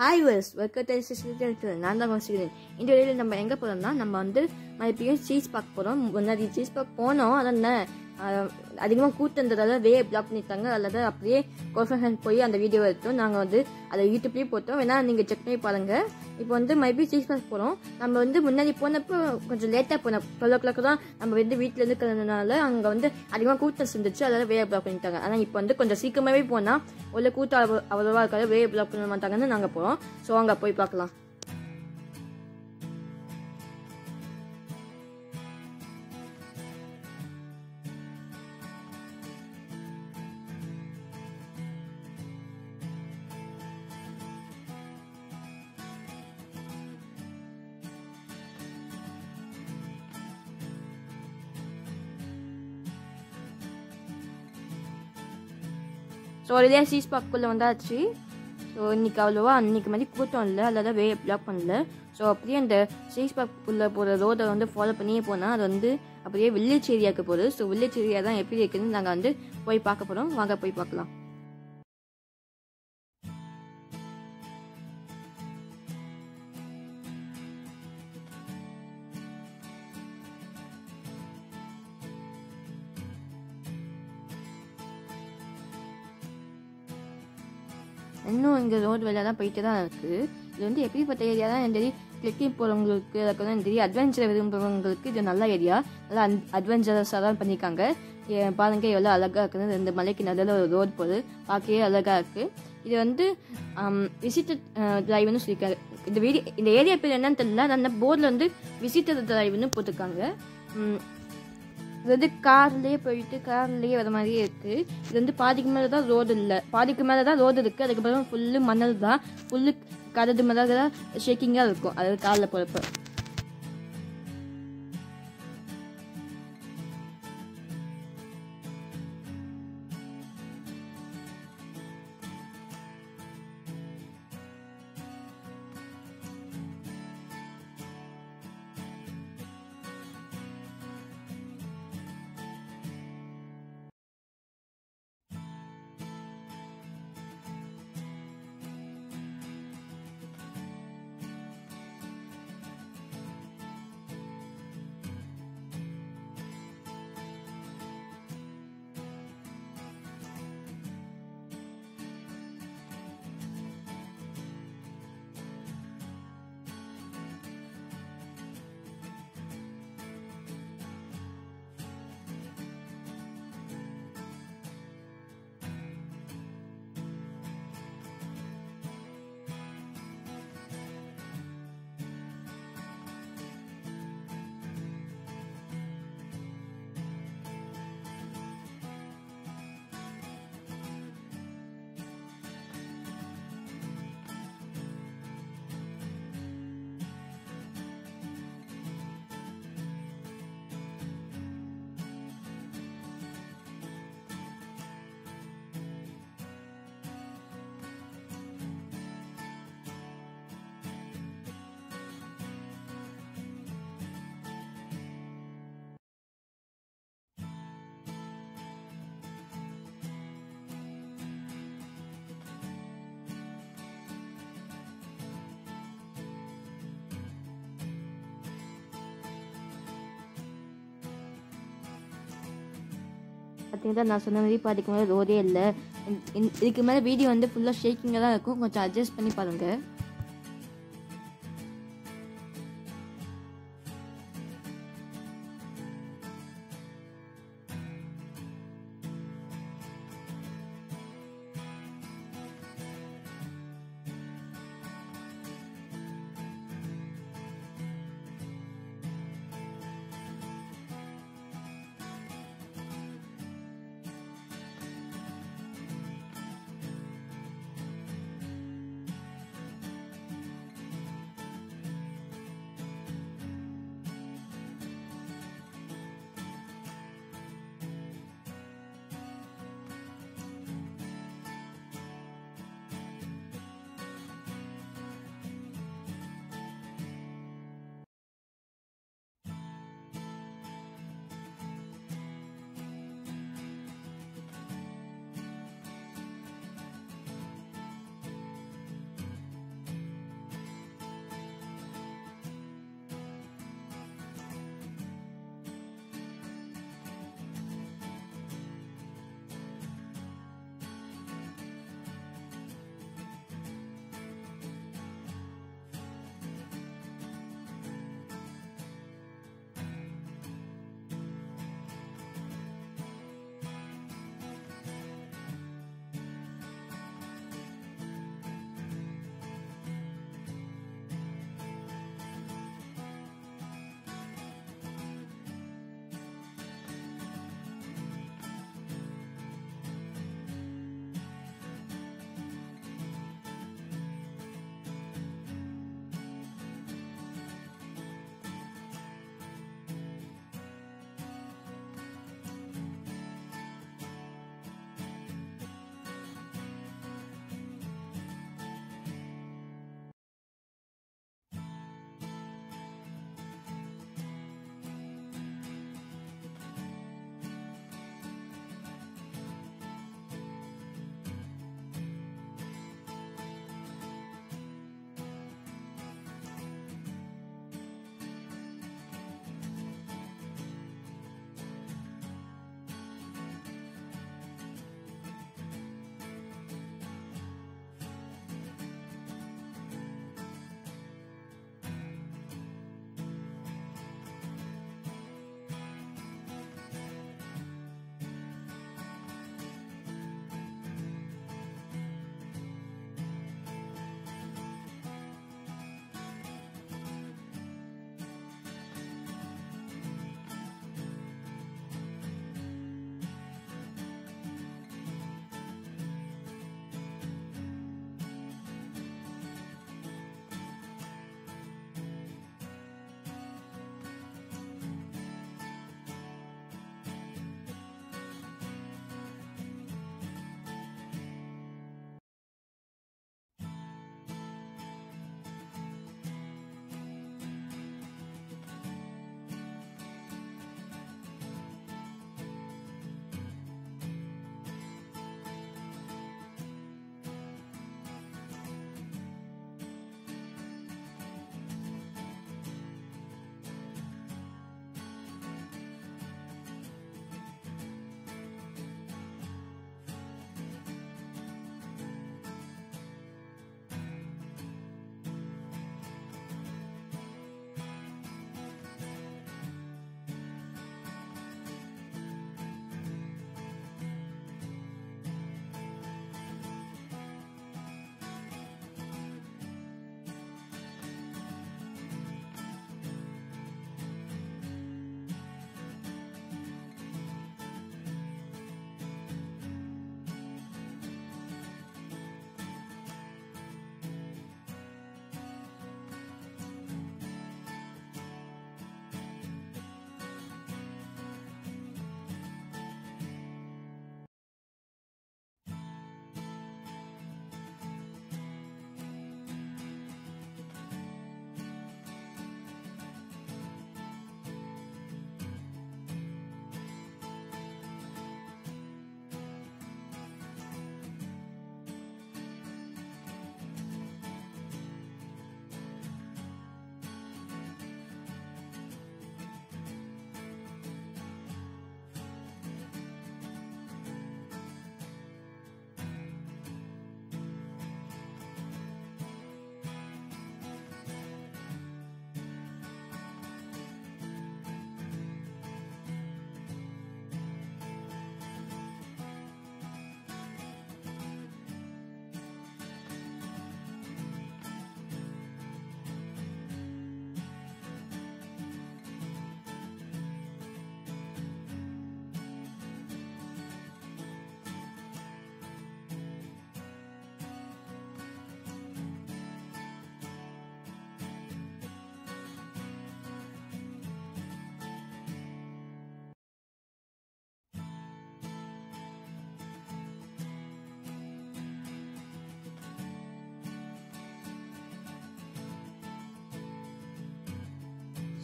Hi verse welcome நான் தான் வச்சுக்கிறேன். இந்த வீடியோவில் நம்ம எங்கே போகிறோம்னா நம்ம வந்து மறுபடியும் சீஸ் பார்க்க போகிறோம். முன்னாடி சீஸ் பார்க்க போனோம். அதான் அதிகமாக கூட்டன்றதால வே பிளாக் பண்ணிட்டாங்க. அல்லது அப்படியே கோஃபன் போய் அந்த வீடியோ எடுத்தோம். நாங்கள் வந்து அதை யூடியூப்லேயும் போட்டோம். வேணா நீங்கள் செக் பண்ணி பாருங்கள். இப்போ வந்து மறுபடியும் சீஸ் பார்க்க போகிறோம். நம்ம வந்து முன்னாடி போனப்போ கொஞ்சம் லேட்டாக போனோம். 12 o'clock தான் நம்ம வந்து வீட்டில் இருக்கிறதுனால அங்கே வந்து அதிகமாக கூட்டம் செஞ்சிச்சு. அதனால வே பிளாக் பண்ணிட்டாங்க. ஆனால் இப்போ வந்து கொஞ்சம் சீக்கிரமாகவே போனால் உள்ள கூட்டம் அவ்வளோவா இருக்காது. வே பிளாக் பண்ண மாட்டாங்கன்னு நாங்கள் போகிறோம். ஸோ அங்கே போய் பார்க்கலாம். ஸோ இதே சீஸ் பார்க்குள்ளே வந்தாச்சு. ஸோ இன்றைக்கி அவ்வளோவா அன்றைக்கி மாதிரி கூட்டம் இல்லை. அதில் தான் வே பிளாக் பண்ணல. ஸோ அப்படியே அந்த சீஸ் பார்க்குள்ளே போகிற ரோடை வந்து ஃபாலோ பண்ணியே போனால் அது வந்து அப்படியே வில்லேஜ் ஏரியாவுக்கு போகுது. ஸோ வில்லேஜ் ஏரியா தான் எப்படி இருக்குதுன்னு நாங்கள் வந்து போய் பார்க்க போகிறோம். வாங்க போய் பார்க்கலாம். இன்னும் இங்கே ரோடு வேலை தான் போயிட்டு தான் இருக்குது. இது வந்து எப்படிப்பட்ட ஏரியா தான் எனக்கு தெரியும். கிளிக்கிங் போகிறவங்களுக்கு அதுக்கு தான் தெரியும். அட்வென்ச்சர் விரும்புகிறவங்களுக்கு இது நல்ல ஏரியா. நல்லா அட்வென்ச்சரஸாக தான் பண்ணியிருக்காங்க. பாருங்க எவ்வளோ அழகாக இருக்குது. 2 மலைக்கு நடுவில் ஒரு ரோடு போகுது. பார்க்கவே அழகாக இருக்குது. இது வந்து விசிட்டர் டிரைவ்னு சொல்லியிருக்காங்க. இந்த ஏரியா பேர் என்னன்னு தெரியல. அந்த போர்டில் வந்து விசிட்டர் டிரைவ்னு போட்டிருக்காங்க. இது வந்து கார்லேயே போயிட்டு கார்லேயே வர மாதிரியே இருக்குது. இது வந்து பாதிக்கு மேலே தான் ரோடு இல்லை. பாதிக்கு மேலே தான் ரோடு இருக்குது. அதுக்கப்புறம் ஃபுல்லு மணல் தான். ஃபுல்லு கரடு மேலே தான் ஷேக்கிங்காக இருக்கும். அது காரில் போகிறப்ப. பார்த்தீங்கன்னா நான் சொன்ன மாதிரி பாதிக்கு மேலே ரோடே இல்லை. இதுக்கு மேலே வீடியோ வந்து ஃபுல்லாக ஷேக்கிங்காக தான் இருக்கும். கொஞ்சம் அட்ஜஸ்ட் பண்ணி பாருங்கள்.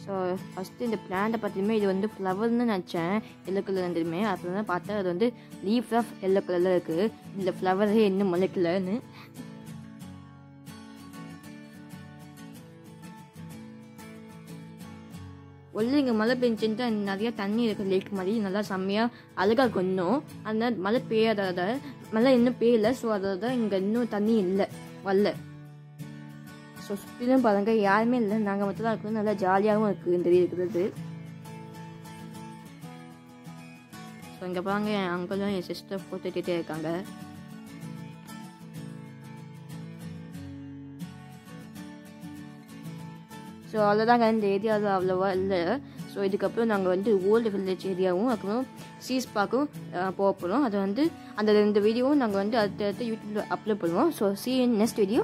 ஸோ ஃபஸ்ட்டு இந்த பிளான்ட்டை பார்த்துமே இது வந்து ஃப்ளவர்னு நினச்சேன், எல்லோ கலர் வந்துருமே. அப்புறம் தான் பார்த்தா அது வந்து லீஃப் ஆஃப் எல்லோ கலரில் இருக்குது. இந்த ஃப்ளவரே இன்னும் முளைக்கலன்னு. ஒன்று இங்கே மழை பெஞ்சுட்டு நிறையா தண்ணி இருக்குது, லேக் மாதிரி நல்லா செம்மையாக அழகாக இருக்கும் இன்னும். அதனால் மழை பெய்யாத மழை இன்னும் பெய்யலை. ஸோ அதோட இங்கே இன்னும் தண்ணி இல்லை, வரல. ஸோ சுற்றிலும் பாருங்க யாருமே இல்லை, நாங்கள் மட்டும் தான் இருக்கணும். நல்லா ஜாலியாகவும் இருக்குது இந்த இருக்கிறது. ஸோ இங்கே பாருங்க என் அங்கிளும் என் சிஸ்டர் போட்டுகிட்டே இருக்காங்க. ஸோ அவ்வளோதாங்க, இந்த ஏரியாவில் அவ்வளோவா இல்லை. ஸோ இதுக்கப்புறம் நாங்கள் வந்து ஓல்டு வில்லேஜ் ஏரியாவும் அப்புறம் சீஸ் பார்க்கும் போக போகிறோம். அது வந்து அந்த 2 வீடியோவும் நாங்கள் வந்து அடுத்தடுத்து யூடியூப்பில் அப்லோட் பண்ணுவோம். So see you in next video.